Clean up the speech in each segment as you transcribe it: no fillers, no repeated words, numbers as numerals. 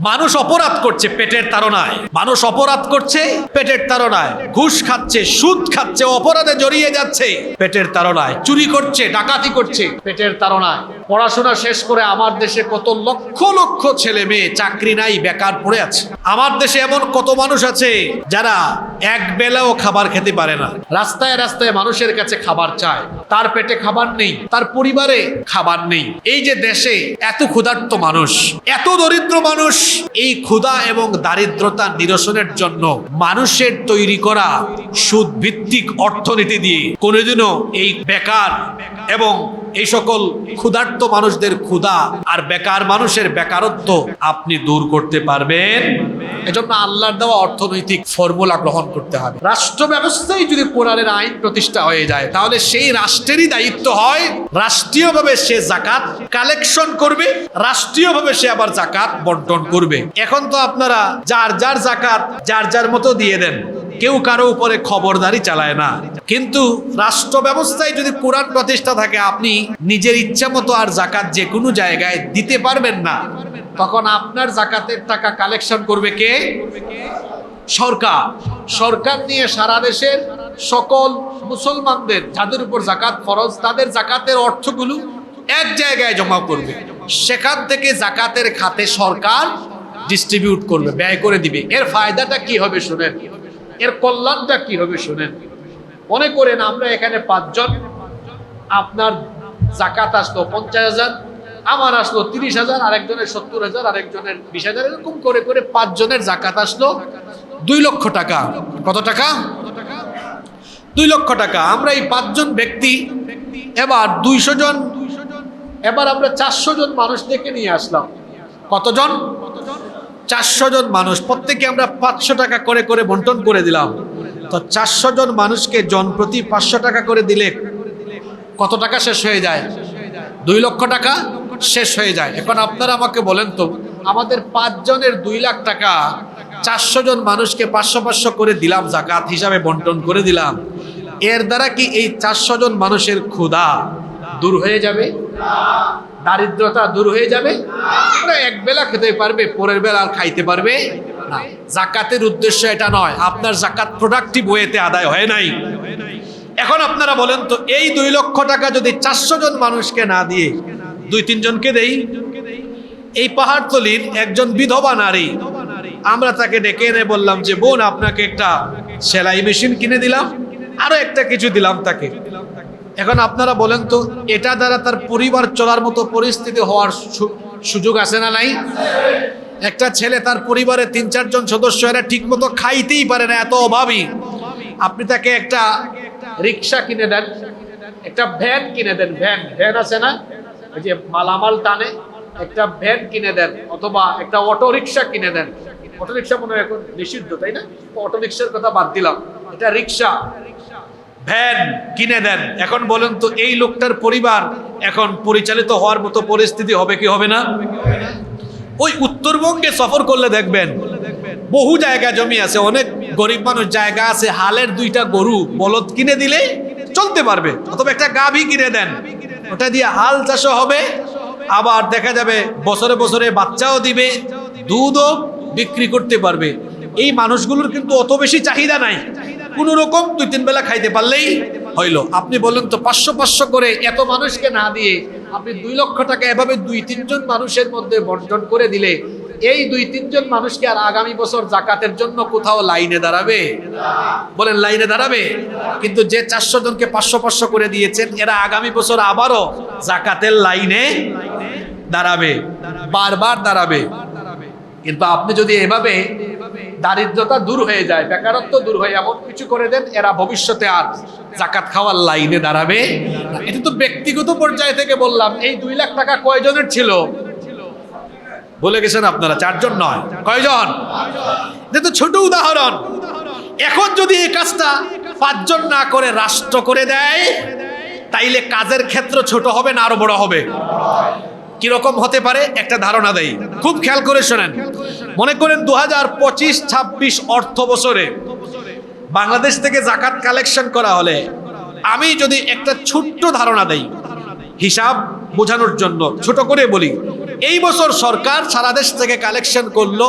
মানুষ অপরাধ করছে পেটের তাড়নায়, মানুষ অপরাধ করছে পেটের তাড়নায়, ঘুষ খাচ্ছে, সুদ খাচ্ছে, অপরাধে জড়িয়ে যাচ্ছে পেটের তাড়নায়, চুরি করছে, ডাকাতি করছে পেটের তাড়নায়। পড়াশোনা শেষ করে আমার দেশে কত লক্ষ লক্ষ ছেলে মেয়ে চাকরি নাই, বেকার পড়ে আছে। আমার দেশে এমন কত মানুষ আছে যারা এক বেলাও খাবার খেতে পারে না, রাস্তায় রাস্তায় মানুষের কাছে খাবার চায়, তার পেটে খাবার নেই, তার পরিবারে খাবার নেই। এই যে দেশে এত ক্ষুধার্ত মানুষ, এত দরিদ্র মানুষ, এই ক্ষুধা এবং দারিদ্রতা নিরসনের জন্য মানুষের তৈরি করা সুদ ভিত্তিক অর্থনীতি দিয়ে কোনোদিনও এই বেকার এবং এই সকল ক্ষুধার্ত মানুষদের ক্ষুধা আর বেকার মানুষের বেকারত্ব আপনি দূর করতে পারবেন। এজন্য আল্লাহর দেওয়া অর্থনৈতিক ফর্মুলা গ্রহণ করতে হবে। রাষ্ট্র ব্যবস্থায় যদি কোরআনের আইন প্রতিষ্ঠা হয়ে যায়, তাহলে সেই রাষ্ট্রেরই দায়িত্ব হয় রাষ্ট্রীয়ভাবে সে জাকাত কালেকশন করবে, রাষ্ট্রীয়ভাবে সে আবার জাকাত বন্টন করবে। এখন তো আপনারা যার যার জাকাত যার যার মতো দিয়ে দেন, কেউ কারো উপরে খবরদারি চালায় না। কিন্তু রাষ্ট্র ব্যবস্থায় যদি কোরআন প্রতিষ্ঠা থাকে, আপনি নিজের ইচ্ছা মতো আর জাকাত যে কোনো জায়গায় দিতে পারবেন না। তখন আপনার জাকাতের টাকা কালেকশন করবে কে? সরকার। সরকার নিয়ে সারা দেশের সকল মুসলমানদের যাদের উপর জাকাত ফরজ, তাদের জাকাতের অর্থগুলো এক জায়গায় জমা করবে। সেখান থেকে জাকাতের খাতে সরকার ডিস্ট্রিবিউট করবে, ব্যয় করে দিবে। এর ফায়দাটা কি হবে শুনেন, এর কল্যাণটা কি হবে শুনেন। মনে করেন আমরা এখানে 5 জন, আপনার জাকাত আসলো 50,000, আমার আসলো 30,000, আরেকজনের 70,000, আরেকজনের 20,000, এরকম করে করে 5 জনের জাকাত আসলো 2 লক্ষ টাকা। কত টাকা? 2 লক্ষ টাকা। আমরা এই 5 জন ব্যক্তি এবার 200 জন, এবার আমরা 400 জন মানুষ ডেকে নিয়ে আসলাম। কতজন? 400 জন মানুষ। প্রত্যেকে আমরা 500 টাকা করে করে বন্টন করে দিলাম। তো 400 জন মানুষকে জন প্রতি 500 টাকা করে দিলে কত টাকা শেষ হয়ে যায়? 2 লক্ষ টাকা শেষ হয়ে যায়। এখন আপনারা আমাকে বলেন তো, আমাদের 5 জনের 2 লাখ টাকা 400 জন মানুষকে 500 করে দিলাম, জাকাত হিসাবে বন্টন করে দিলাম। এর দ্বারা কি এই 400 জন মানুষের ক্ষুধা দূর হয়ে যাবে? দারিদ্রতা দূর হয়ে যাবে? না, এক বেলা খেতে পারবে, পরের বেলা আর খাইতে পারবে না। জাকাতের উদ্দেশ্য এটা নয়। আপনার জাকাত প্রোডাক্টিভ ওয়েতে আদায় হয় নাই। এখন আপনারা বলেন তো, এই 2 লক্ষ টাকা যদি 400 জন মানুষকে না দিয়ে 2-3 জনকে দেই, এই পাহাড়তলির একজন বিধবা নারী, আমরা তাকে ডেকে এনে বললাম যে বোন, আপনাকে একটা সেলাই মেশিন কিনে দিলাম, আরো একটা কিছু দিলাম তাকে। এখন আপনারা বলেন তো, এটা দ্বারা তার পরিবার চলার মতো পরিস্থিতি হওয়ার সুযোগ আছে না নাই? একটা ছেলে, তার পরিবারে 3-4 জন সদস্য, এরা ঠিক মতো খাইতেই পারে না, এত অভাবী। আপনি তাকে একটা রিক্সা কিনে দেন, একটা ভ্যান কিনে দেন, ভ্যান আছে না, ওই যে মালামাল টানে, একটা ভ্যান কিনে দেন, অথবা একটা অটো রিক্সা কিনে দেন। অটো রিক্সা মনে হয় এখন নিষিদ্ধ, তাই না? অটো রিক্সার কথা বাদ দিলাম, এটা রিক্সা, ভ্যান কিনে দেন। এখন বলেন তো, এই লোকটার পরিবার এখন পরিচালিত হওয়ার মতো পরিস্থিতি হবে কি হবে না? ওই উত্তরবঙ্গে সফর করলে দেখবেন বহু জায়গা জমি আছে, অনেক গরিব মানুষ জায়গা আছে, হালের 2টা গরু বলদ কিনে দিলে চলতে পারবে, অথবা একটা গাভী কিনে দেন, ওটা দিয়ে হাল চাষও হবে, আবার দেখা যাবে বছরে বছরে বাচ্চাও দিবে, দুধও বিক্রি করতে পারবে। এই মানুষগুলোর কিন্তু অত বেশি চাহিদা নাই, কোনো রকম 2-3 বেলা খাইতে পারলেই হইল। আপনি বলেন তো, 500 করে এত মানুষকে না দিয়ে আপনি 2 লক্ষ টাকা এভাবে 2-3 জন মানুষের মধ্যে বন্টন করে দিলে, এই 2-3 জন মানুষকে আর আগামী বছর জাকাতের জন্য কোথাও লাইনে দাঁড়াবে? বলেন, লাইনে দাঁড়াবে? কিন্তু যে 400 জনকে 500 করে দিয়েছেন, এরা আগামী বছর আবারও জাকাতের লাইনে দাঁড়াবে, বারবার দাঁড়াবে। কিন্তু আপনি যদি এভাবে দারিদ্রতা দূর হয়ে যায়, বেকারত্ব দূর হয়ে এমন কিছু করে দেন, এরা ভবিষ্যতে আর জাকাত খাওয়ার লাইনে দাঁড়াবে। এটা তো ব্যক্তিগত পর্যায় থেকে বললাম। এই 2 লাখ টাকা কয়জনের ছিল? বলে গেছেন আপনারা, 4 জন নয়, কয়জন? এটা তো ছোট উদাহরণ। এখন যদি এই কাজটা 5 জন না করে রাষ্ট্র করে দেয়, তাইলে কাজের ক্ষেত্র ছোট হবে না আরো বড় হবে? কিরকম হতে পারে একটা ধারণা দেই, খুব খেয়াল করে শোনেন। মনে করেন 2025-26 অর্থ বছরে বাংলাদেশ থেকে জাকাত কালেকশন করা হলে, আমি যদি একটা ছোট্ট ধারণা দেই, হিসাব বোঝানোর জন্য ছোট করে বলি, এই বছর সরকার সারা দেশ থেকে কালেকশন করলো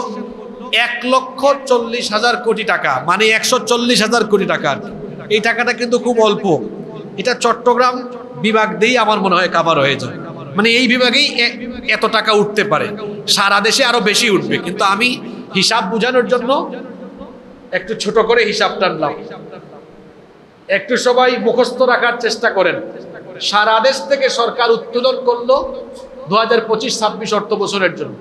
1,40,000 কোটি টাকা, মানে 140,000 কোটি টাকা। এই টাকাটা কিন্তু খুব অল্প, এটা চট্টগ্রাম বিভাগ দিয়েই আমার মনে হয় কাভার হয়ে যায়। মানে এই বিভাগেই এত টাকা উঠতে পারে, সারা দেশে আরো বেশি উঠবে। কিন্তু আমি হিসাব বোঝানোর জন্য একটু ছোট করে হিসাব টানলাম, একটু সবাই মুখস্থ রাখার চেষ্টা করেন। সারা দেশ থেকে সরকার উত্তোলন করলো 2025-26 অর্থ বছরের জন্য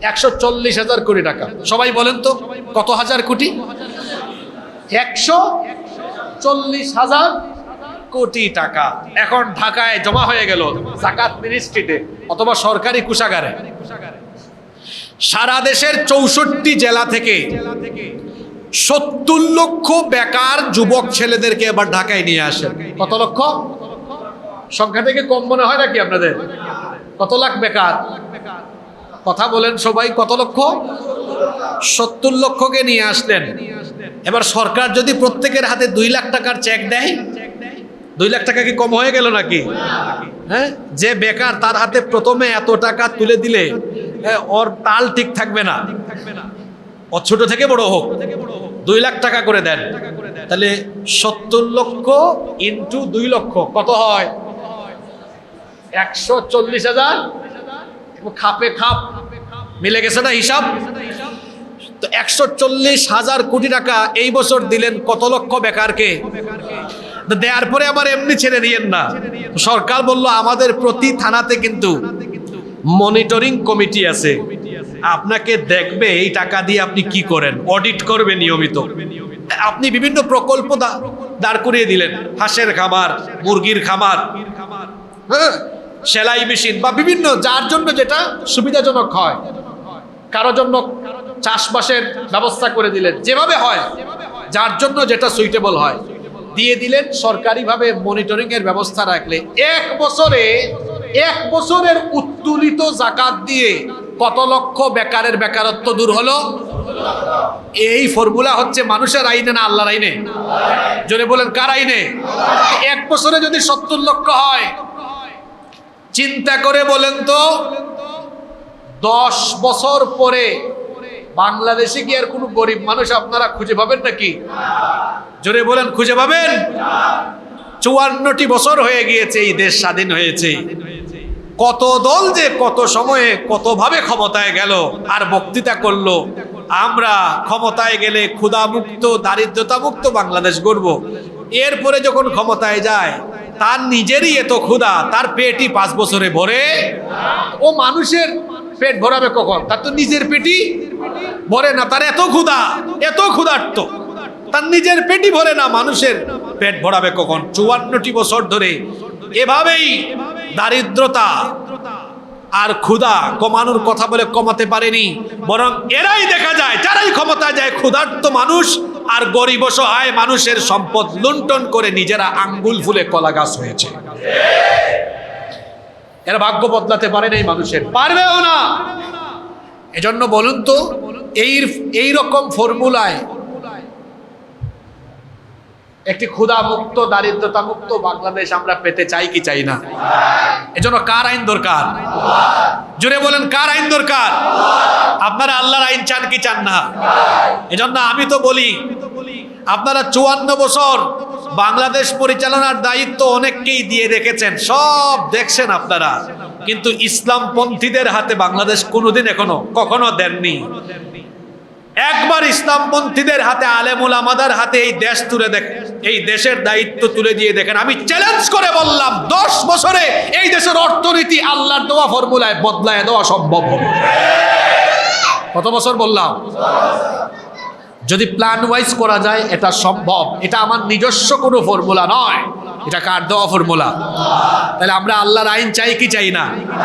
140,000 কোটি টাকা। সবাই বলেন তো কত হাজার কোটি? 140,000 কোটি টাকা এখন ঢাকায় জমা হয়ে গেল যাকাত মিনিস্ট্রিতে অথবা সরকারি কোষাগারে। সারা দেশের 64 জেলা থেকে 70 লক্ষ বেকার যুবক ছেলেদেরকে এবার ঢাকায় নিয়ে আসেন। কত লক্ষ? সংখ্যা থেকে কম মনে হয় নাকি আপনাদের? কত লাখ বেকার? কথা বলেন সবাই, কত লক্ষ? 70 লক্ষকে নিয়ে আসলেন। এবার সরকার যদি প্রত্যেকের হাতে 2 লাখ টাকার চেক দেয়, 2 লাখ টাকা কি কম হয়ে গেল নাকি? হ্যাঁ, যে বেকার তার হাতে প্রথমে এত টাকা তুলে দিলে ওর তাল ঠিক থাকবে না। ও ছোট থেকে বড় হোক 2 লাখ টাকা করে দেন, তাহলে 70 লক্ষ ইন্টু 2 লক্ষ কত হয়? 140,000। খাপে খাপ মিলে গেছে না হিসাব? তো 140,000 কোটি টাকা এই বছর দিলেন কত লক্ষ বেকারকে? দেওয়ার পরে আবার এমনি ছেড়ে দিয়েন না। সরকার বলল আমাদের প্রতি থানাতে কিন্তু মনিটরিং কমিটি আছে, আপনাকে দেখবে এই টাকা দিয়ে আপনি কি করেন, অডিট করবে নিয়মিত। আপনি বিভিন্ন প্রকল্প দাঁড় করিয়ে দিলেন, হাঁসের খামার, মুরগির খামার, হ্যাঁ, সেলাই মেশিন বা বিভিন্ন, যার জন্য যেটা সুবিধাজনক হয়। কারো জন্য চাষবাসের ব্যবস্থা করে দিলেন, যেভাবে হয় যার জন্য যেটা সুইটেবল হয় দিয়ে দিলেন। সরকারিভাবে মনিটরিং এর ব্যবস্থা রাখলে 1 বছরের উত্তোলিত যাকাত দিয়ে কত লক্ষ বেকারের বেকারত্ব দূর হলো? এই ফর্মুলা হচ্ছে মানুষের আইনে না আল্লাহর আইনে? জোরে বলেন কার আইনে? 1 বছরে যদি 70 লক্ষ হয়, চিন্তা করে বলেন তো 10 বছর পরে বাংলাদেশে কি আর কোনো গরিব মানুষ আপনারা খুঁজে পাবেন নাকি? জোরে বলেন খুঁজে পাবেন? 54টি বছর হয়ে গিয়েছে এই দেশ স্বাধীন হয়েছে। কত দল যে কত সময়ে কতভাবে ক্ষমতায় গেল আর বক্তৃতা করলো আমরা ক্ষমতায় গেলে ক্ষুধা মুক্ত দারিদ্রতা মুক্ত বাংলাদেশ গড়ব। এরপরে যখন ক্ষমতায় যায় তার নিজেরই এত ক্ষুধা, তার পেটই 5 বছরে ভরে। ও মানুষের পেট ভরাবে কখন? তার তো নিজের পেটই ভরে না, তার এত ক্ষুধা, এত ক্ষুধার্ত, তার নিজের পেটই ভরে না, মানুষের পেট ভরাবে কখন? 54টি বছর ধরে এভাবেই দারিদ্রতা আর ক্ষুধা কমানোর কথা বলে কমাতে পারেনি, বরং এরাই দেখা যায় যারাই ক্ষমতায় যায় ক্ষুধার্ত মানুষ আর গরিব অসহায় মানুষের সম্পদ লুণ্ঠন করে নিজেরা আঙ্গুল ফুলে কলা গাছ হয়েছে। এরা ভাগ্য বদলাতে পারে না, এই মানুষের পারবেও না। এজন্য বলুন তো এই রকম ফর্মুলায় একটি ক্ষুধা মুক্ত দারিদ্রতা মুক্ত বাংলাদেশ আমরা পেতে চাই কি চাই না? এজন্য কার আইন দরকার? জোরে বলেন কার আইন দরকার? আপনারা আল্লাহর আইন চান কি চান না? এজন্য আমি তো বলি আপনারা 54 বছর বাংলাদেশ পরিচালনার দায়িত্ব অনেককেই দিয়ে রেখেছেন, সব দেখছেন আপনারা, কিন্তু ইসলামপন্থীদের হাতে বাংলাদেশ কোনোদিন কখনো দেননি। একবার ইসলামপন্থীদের হাতে, আলেমুল আমাদের হাতে এই দেশ এই দেশের দায়িত্ব তুলে দিয়ে দেখেন। আমি চ্যালেঞ্জ করে বললাম 10 বছরে এই দেশের অর্থনীতি আল্লাহর দেওয়া ফর্মুলায় বদলায় দেওয়া সম্ভব হবে। কত বছর বললাম? যদি প্ল্যান ওয়াইজ করা যায় এটা সম্ভব। এটা আমার নিজস্ব কোনো ফর্মুলা নয়, এটা কার দেওয়া ফর্মুলা? তাহলে আমরা আল্লাহর আইন চাই কি চাই না?